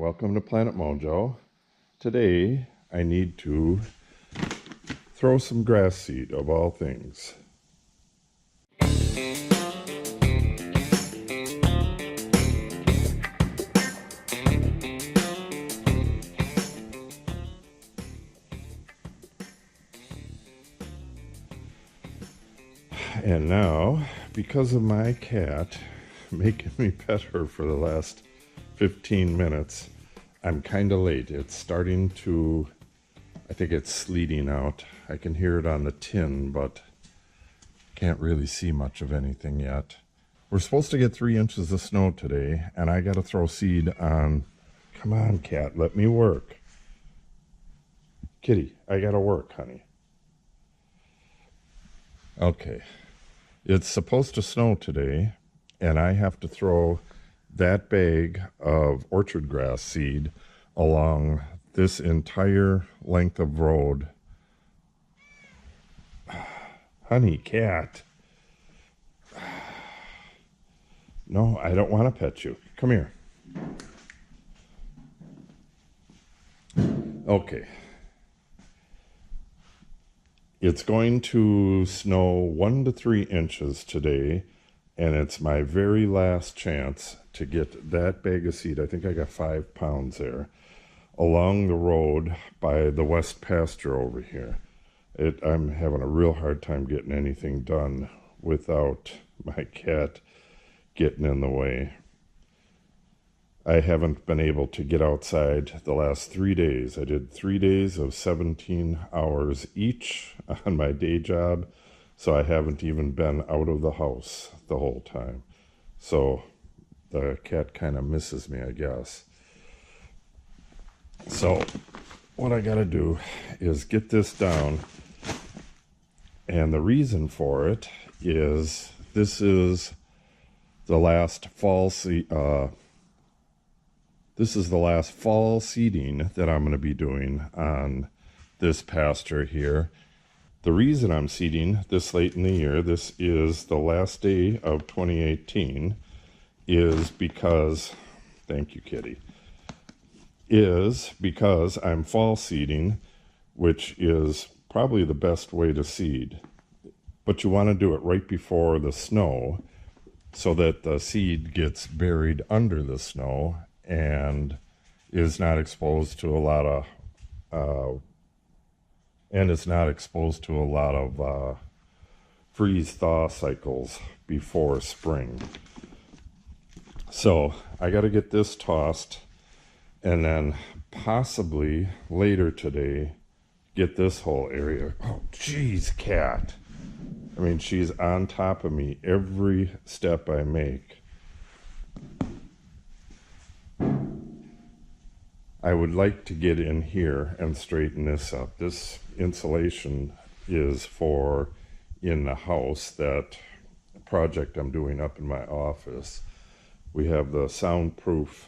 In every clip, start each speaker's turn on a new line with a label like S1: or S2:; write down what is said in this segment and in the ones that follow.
S1: welcome to Planet Mojo. Today I need to throw some grass seed, of all things. And now, because of my cat making me pet her for the last 15 minutes, I'm kind of late. It's starting to, I think it's sleeting out. I can hear it on the tin, but can't really see much of anything yet. We're supposed to get 3 inches of snow today, and I got to throw seed on. Come on, cat, let me work. Kitty, I got to work, honey. Okay. It's supposed to snow today, and I have to throw that bag of orchard grass seed along this entire length of road. Honey, cat. No, I don't want to pet you. Come here. Okay. It's going to snow 1 to 3 inches today, and it's my very last chance to get that bag of seed. I think I got 5 pounds there, along the road by the west pasture over here. I'm having a real hard time getting anything done without my cat getting in the way. I haven't been able to get outside the last 3 days. I did 3 days of 17 hours each on my day job, so I haven't even been out of the house the whole time. So the cat kind of misses me, I guess. So what I gotta do is get this down, and the reason for it is this is the last fall seeding that I'm going to be doing on this pasture here. The reason I'm seeding this late in the year, this is the last day of 2018, is because, thank you, kitty, is because I'm fall seeding, which is probably the best way to seed. But you want to do it right before the snow so that the seed gets buried under the snow and is not exposed to a lot of freeze-thaw cycles before spring. So I got to get this tossed, and then possibly later today get this whole area. Oh, geez, cat. I mean, she's on top of me every step I make. I would like to get in here and straighten this up. This insulation is for in the house, that project I'm doing up in my office. We have the soundproof.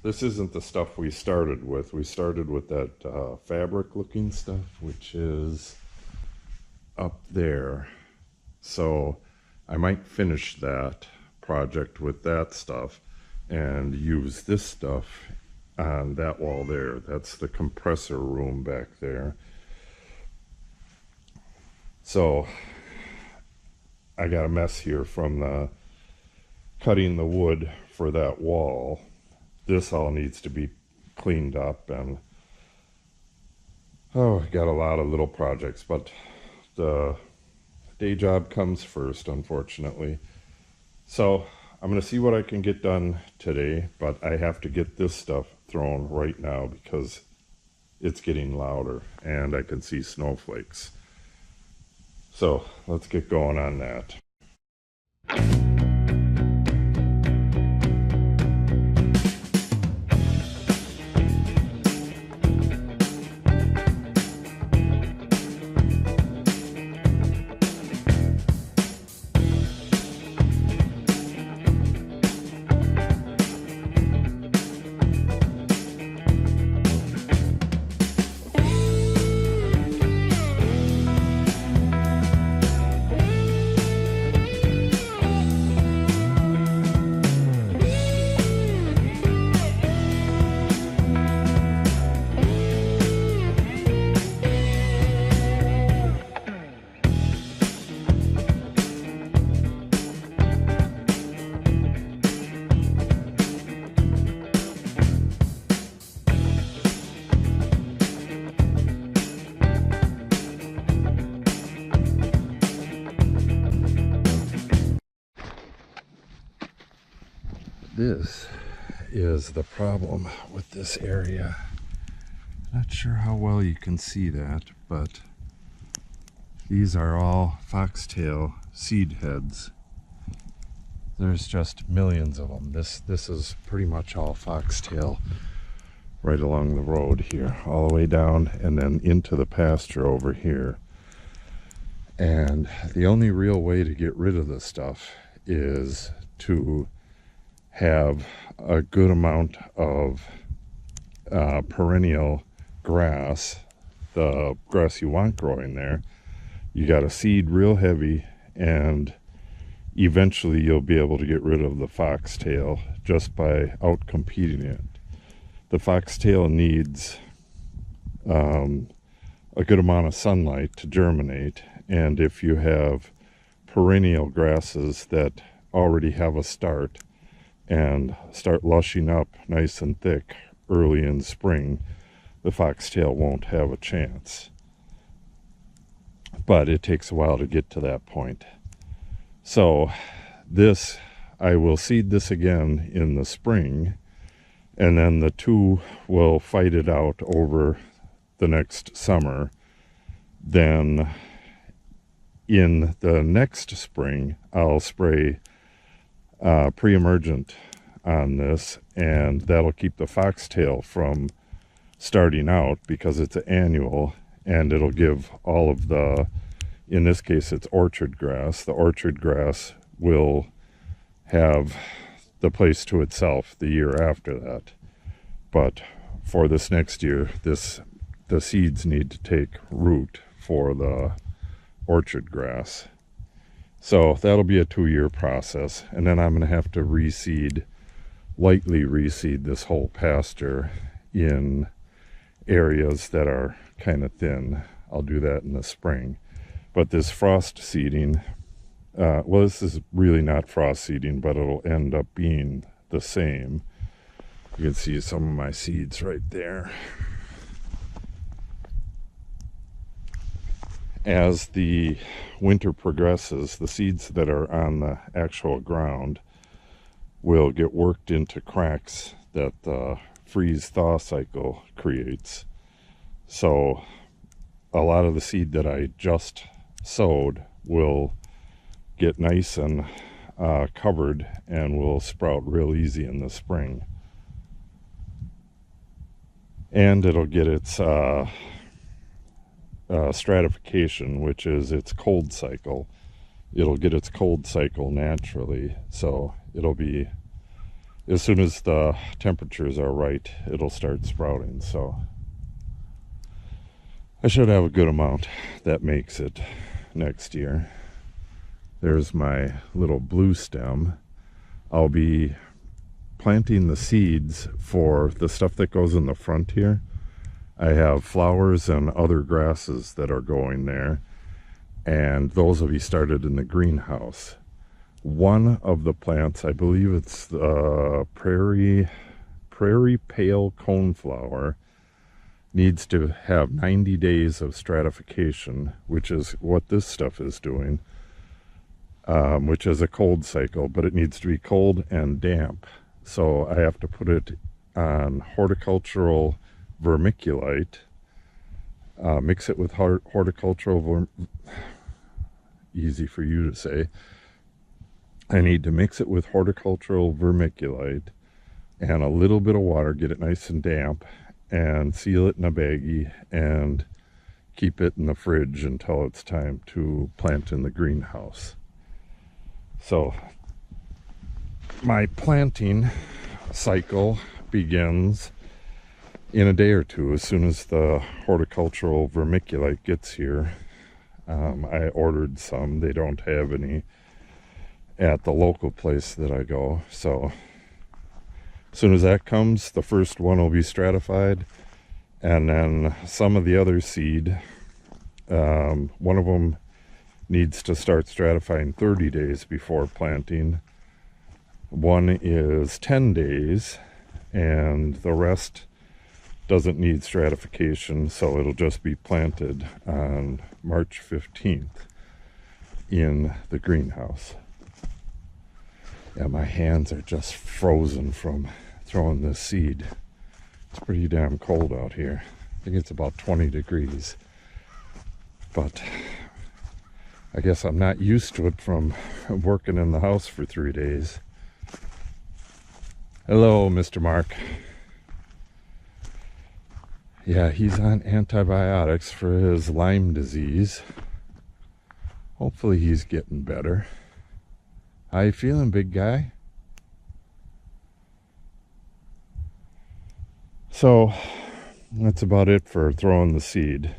S1: This isn't the stuff we started with. We started with that fabric looking stuff, which is up there. So I might finish that project with that stuff and use this stuff on that wall there. That's the compressor room back there. So I got a mess here from the cutting the wood for that wall. This all needs to be cleaned up, and I got a lot of little projects, but the day job comes first, unfortunately. So I'm going to see what I can get done today, but I have to get this stuff thrown right now because it's getting louder and I can see snowflakes. So let's get going on that. this is the problem with this area. Not sure how well you can see that, but these are all foxtail seed heads. There's just millions of them. This is pretty much all foxtail right along the road here, all the way down and then into the pasture over here. And the only real way to get rid of this stuff is to have a good amount of perennial grass, the grass you want growing there. You got to seed real heavy, and eventually you'll be able to get rid of the foxtail just by out-competing it. The foxtail needs a good amount of sunlight to germinate, and if you have perennial grasses that already have a start and start lushing up nice and thick early in spring, the foxtail won't have a chance. But it takes a while to get to that point. So this, I will seed this again in the spring, and then the two will fight it out over the next summer. Then in the next spring, I'll spray Pre-Emergent on this, and that'll keep the foxtail from starting out because it's an annual, and it'll give all of the, in this case it's orchard grass. The orchard grass will have the place to itself the year after that. But for this next year, the seeds need to take root for the orchard grass. So that'll be a 2-year process, and then I'm going to have to lightly reseed this whole pasture in areas that are kind of thin. I'll do that in the spring. But this frost seeding, well, this is really not frost seeding, but it'll end up being the same. You can see some of my seeds right there. As the winter progresses, the seeds that are on the actual ground will get worked into cracks that the freeze-thaw cycle creates. So a lot of the seed that I just sowed will get nice and covered and will sprout real easy in the spring. And it'll get its stratification, which is its cold cycle. It'll get its cold cycle naturally, so it'll be, as soon as the temperatures are right, it'll start sprouting. So I should have a good amount that makes it next year. There's my little blue stem. I'll be planting the seeds for the stuff that goes in the front here. I have flowers and other grasses that are going there, and those will be started in the greenhouse. One of the plants, I believe it's the prairie pale coneflower, needs to have 90 days of stratification, which is what this stuff is doing, which is a cold cycle, but it needs to be cold and damp. So I have to put it on horticultural vermiculite, mix it with horticultural easy for you to say. I need to mix it with horticultural vermiculite and a little bit of water, get it nice and damp, and seal it in a baggie and keep it in the fridge until it's time to plant in the greenhouse. So my planting cycle begins in a day or two. As soon as the horticultural vermiculite gets here, I ordered some. They don't have any at the local place that I go. So as soon as that comes, the first one will be stratified, and then some of the other seed, one of them needs to start stratifying 30 days before planting. One is 10 days, and the rest doesn't need stratification, so it'll just be planted on March 15th in the greenhouse. Yeah, my hands are just frozen from throwing this seed. It's pretty damn cold out here. I think it's about 20 degrees. But I guess I'm not used to it from working in the house for 3 days. Hello, Mr. Mark. Yeah, he's on antibiotics for his Lyme disease. Hopefully he's getting better. How you feeling, big guy? So, that's about it for throwing the seed.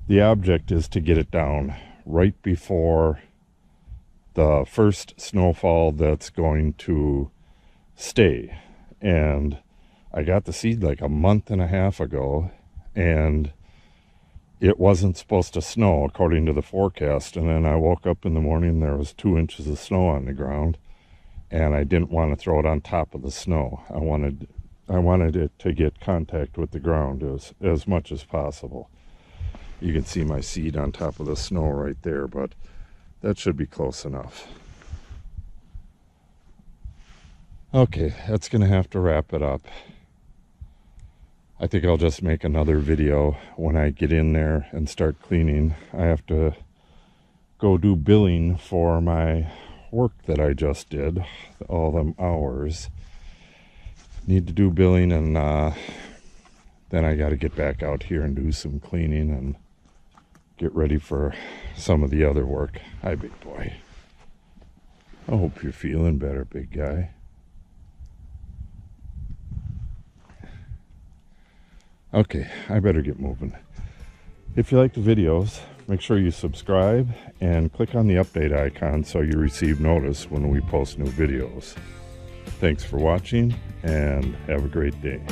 S1: The object is to get it down right before the first snowfall that's going to stay. And I got the seed like a month and a half ago, and it wasn't supposed to snow according to the forecast. And then I woke up in the morning, there was 2 inches of snow on the ground, and I didn't want to throw it on top of the snow. I wanted it to get contact with the ground as much as possible. You can see my seed on top of the snow right there, but that should be close enough. Okay, that's gonna have to wrap it up. I think I'll just make another video when I get in there and start cleaning. I have to go do billing for my work that I just did, all them hours. Need to do billing, and then I got to get back out here and do some cleaning and get ready for some of the other work. Hi, big boy. I hope you're feeling better, big guy. Okay, I better get moving. If you like the videos, make sure you subscribe and click on the update icon so you receive notice when we post new videos. Thanks for watching, and have a great day.